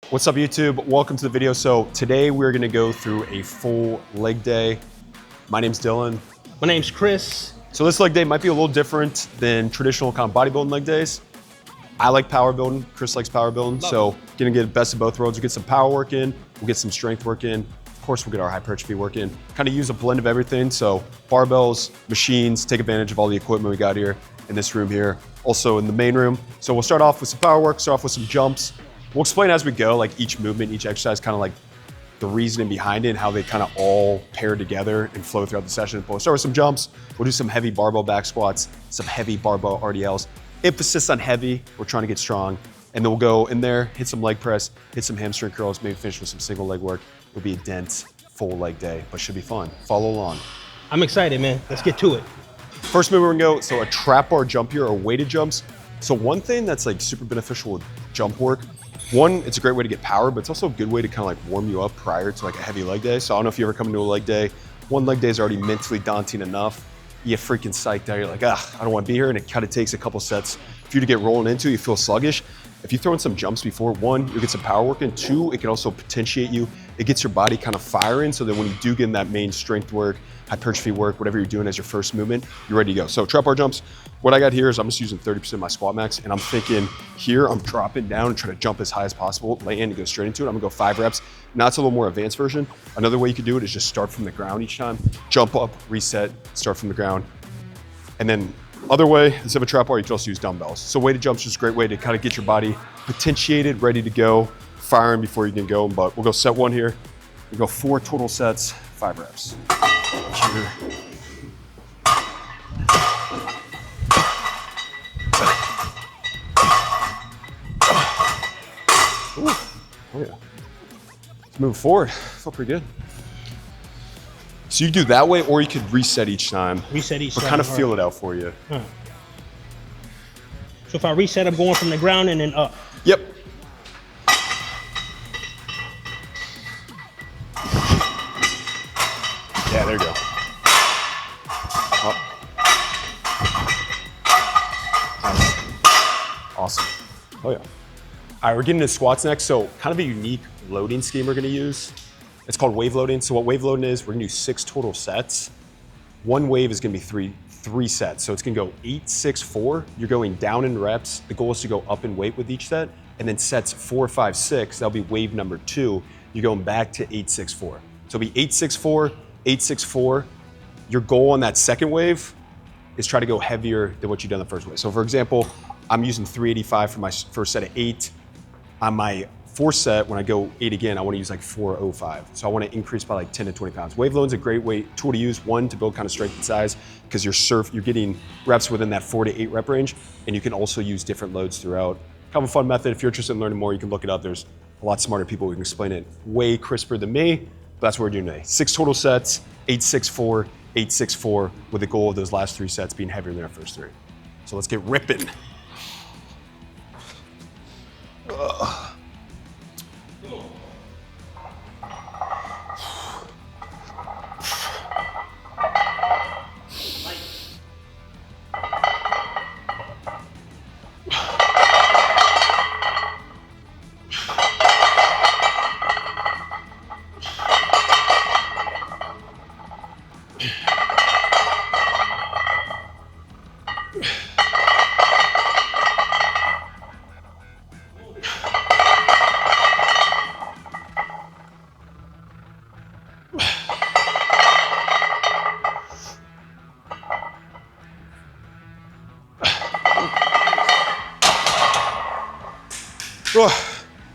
What's up YouTube? Welcome to the video. So today we're gonna go through a full leg day. My name's Dylan. My name's Chris. So this leg day might be a little different than traditional kind of bodybuilding leg days. I like power building, Chris likes power building. So gonna get the best of both worlds. We'll get some power work in, we'll get some strength work in. Of course, we'll get our hypertrophy work in. Kind of use a blend of everything. So barbells, machines, take advantage of all the equipment we got here in this room here. Also in the main room. So we'll start off with some power work, start off with some jumps. We'll explain as we go, like each movement, each exercise, kind of like the reasoning behind it and how they kind of all pair together and flow throughout the session. But we'll start with some jumps. We'll do some heavy barbell back squats, some heavy barbell RDLs. Emphasis on heavy, we're trying to get strong. And then we'll go in there, hit some leg press, hit some hamstring curls, maybe finish with some single leg work. It'll be a dense, full leg day, but should be fun. Follow along. I'm excited, man. Let's get to it. First move we're gonna go, so a trap bar jump here or weighted jumps. So one thing that's like super beneficial with jump work, one, it's a great way to get power, but it's also a good way to kind of like warm you up prior to like a heavy leg day. So I don't know if you ever come into a leg day, one leg day is already mentally daunting enough. You get freaking psyched out, you're like, I don't want to be here. And it kind of takes a couple sets for you to get rolling into, you feel sluggish. If you throw in some jumps before, one, you'll get some power work in, two, it can also potentiate you. It gets your body kind of firing so that when you do get in that main strength work, hypertrophy work, whatever you're doing as your first movement, you're ready to go. So trap bar jumps, what I got here is I'm just using 30% of my squat max, and I'm thinking here, I'm dropping down and trying to jump as high as possible, lay in and go straight into it. I'm gonna go 5 reps. Now it's a little more advanced version. Another way you could do it is just start from the ground each time, jump up, reset, start from the ground. And then other way, instead of a trap bar, you can also use dumbbells. So weighted jumps is a great way to kind of get your body potentiated, ready to go, firing before you can go. But we'll go set one here. We'll go 4 total sets, 5 reps. Here. Ooh. Oh yeah. Let's move forward. Feel pretty good. So you do that way, or you could reset each time. Reset each but time. Kind of feel it out for you. So if I reset, I'm going from the ground and then up. Yep. Yeah, there you go. Up. Awesome. Oh yeah. All right, we're getting into squats next. So kind of a unique loading scheme we're gonna use. It's called wave loading. So what wave loading is, we're gonna do 6 total sets. One wave is gonna be three sets. So it's gonna go 8, 6, 4. You're going down in reps. The goal is to go up in weight with each set. And then sets 4, 5, 6, that'll be wave number 2. You're going back to 8, 6, 4. So it'll be 8, 6, 4, 8, 6, 4. Your goal on that second wave is try to go heavier than what you've done the first wave. So for example, I'm using 385 for my first set of 8. On my 4th set, when I go 8 again, I want to use like 405. So I want to increase by like 10 to 20 pounds. Wave loading's a great tool to use. One, to build kind of strength and size, because you're getting reps within that 4 to 8 rep range, and you can also use different loads throughout. Kind of a fun method. If you're interested in learning more, you can look it up. There's a lot smarter people who can explain it way crisper than me, but that's what we're doing today. 6 total sets, 8, 6, 4, 8, 6, 4, with the goal of those last 3 sets being heavier than our first 3. So let's get ripping.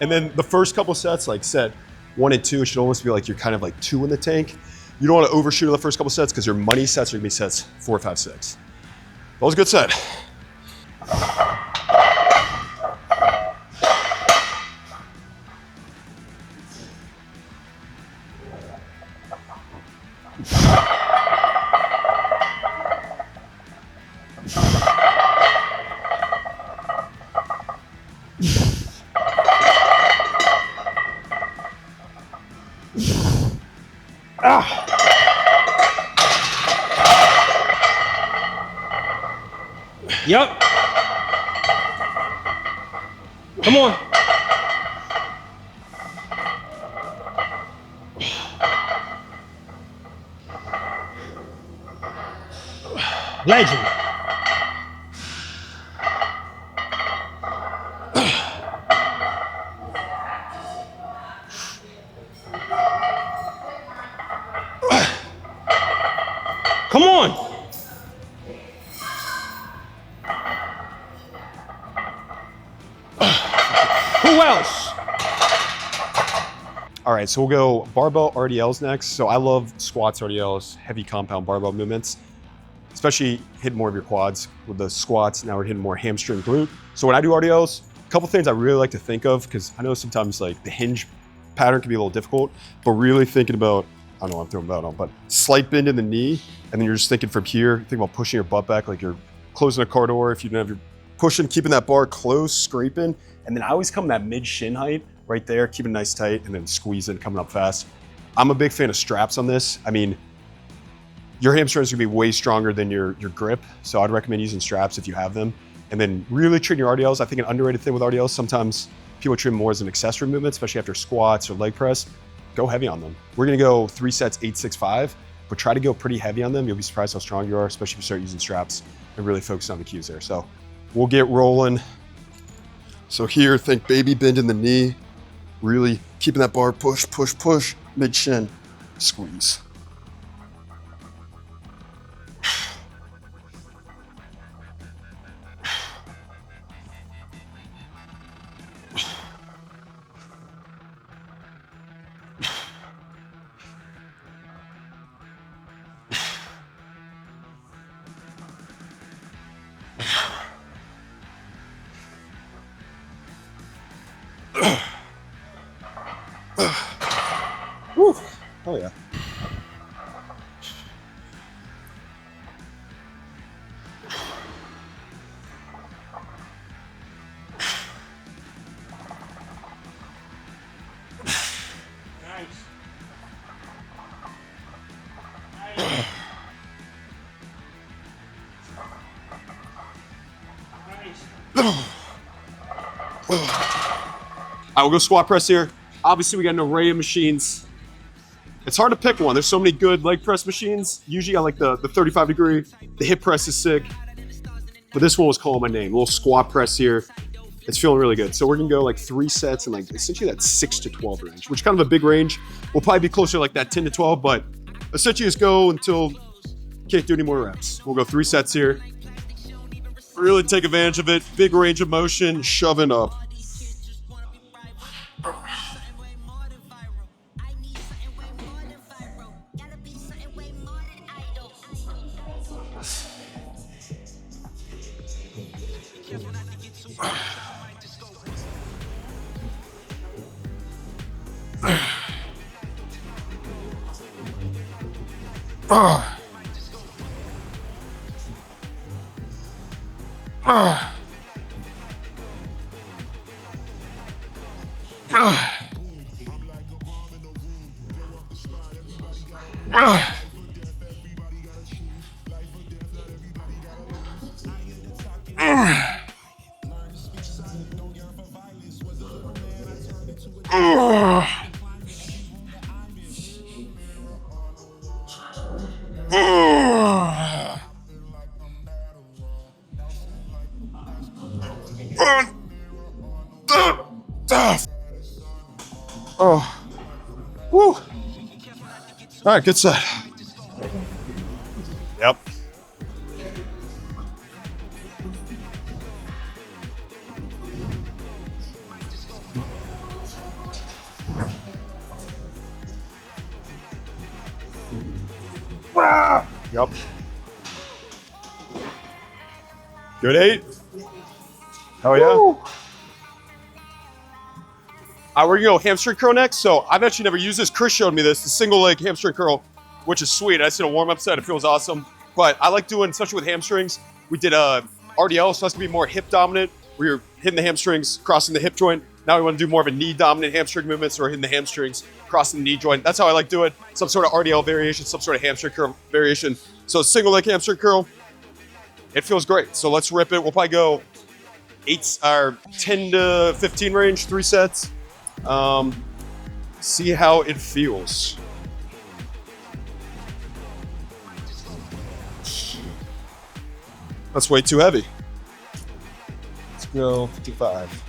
And then the first couple sets, like set 1 and 2, it should almost be like you're kind of like 2 in the tank. You don't want to overshoot on the first couple sets because your money sets are gonna be sets 4, 5, 6. That was a good set. Yup. Come on. Legend. Come on. Who else? All right, so we'll go barbell RDLs next. So I love squats, RDLs, heavy compound barbell movements, especially hitting more of your quads with the squats. Now we're hitting more hamstring glute. So when I do RDLs, a couple things I really like to think of, because I know sometimes like the hinge pattern can be a little difficult, but really thinking about, I don't know what I'm throwing about on, but slight bend in the knee, and then you're just thinking from here, think about pushing your butt back like you're closing a car door. If you don't have your pushing, keeping that bar close, scraping, and then I always come that mid shin height right there, keep it nice tight, and then squeezing, coming up fast. I'm a big fan of straps on this. I mean, your hamstrings are gonna be way stronger than your grip, so I'd recommend using straps if you have them. And then really treating your RDLs. I think an underrated thing with RDLs, sometimes people treat them more as an accessory movement, especially after squats or leg press. Go heavy on them. We're gonna go 3 sets, 8, 6, 5, but try to go pretty heavy on them. You'll be surprised how strong you are, especially if you start using straps and really focus on the cues there. So we'll get rolling. So here, think baby bend in the knee, really keeping that bar push, push, push, mid shin, squeeze. Woo. Oh yeah. I will go squat press here. Obviously, we got an array of machines. It's hard to pick one. There's so many good leg press machines. Usually I like the 35 degree. The hip press is sick. But this one was calling my name. A little squat press here. It's feeling really good. So we're gonna go like 3 sets in like essentially that 6 to 12 range, which is kind of a big range. We'll probably be closer to like that 10 to 12, but essentially just go until can't do any more reps. We'll go 3 sets here. Really take advantage of it. Big range of motion, shoving up. Oh, woo. All right, good set. Yep. Yep. Good 8. Hell yeah. Woo. We're gonna go hamstring curl next. So I've actually never used this. Chris showed me this, the single leg hamstring curl, which is sweet. I did a warm up set, it feels awesome. But I like doing, especially with hamstrings, we did a RDL, so that's gonna be more hip dominant, where you're hitting the hamstrings, crossing the hip joint. Now we wanna do more of a knee dominant hamstring movement, so we're hitting the hamstrings, crossing the knee joint. That's how I like do it. Some sort of RDL variation, some sort of hamstring curl variation. So single leg hamstring curl, it feels great. So let's rip it. We'll probably go 10 to 15 range, 3 sets. See how it feels. That's way too heavy. Let's go 55.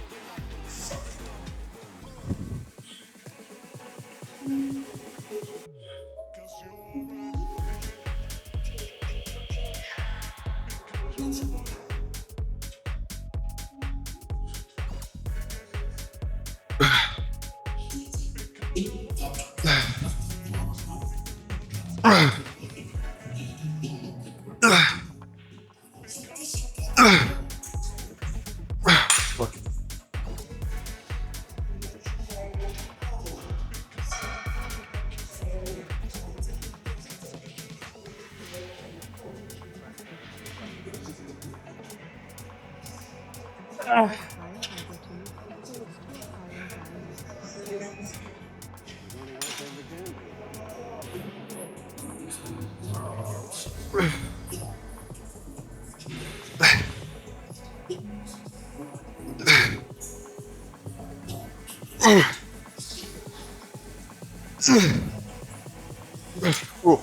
Ooh.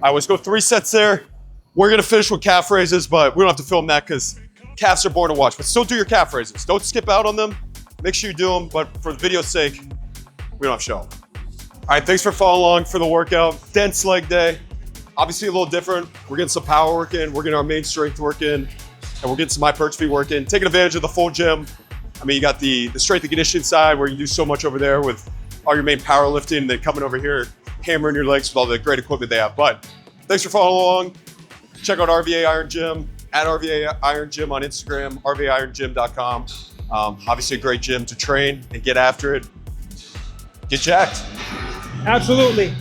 I always go 3 sets there. We're gonna finish with calf raises, but we don't have to film that because calves are boring to watch. But still do your calf raises. Don't skip out on them. Make sure you do them, but for the video's sake, we don't have to show them. All right, thanks for following along for the workout. Dense leg day. Obviously a little different. We're getting some power work in, we're getting our main strength work in, and we're getting some hypertrophy work in. Taking advantage of the full gym. I mean, you got the strength and conditioning side where you do so much over there with all your main powerlifting, and then coming over here, hammering your legs with all the great equipment they have. But thanks for following along. Check out RVA Iron Gym, at RVA Iron Gym on Instagram, rvaiirongym.com. Obviously a great gym to train and get after it. Get jacked. Absolutely.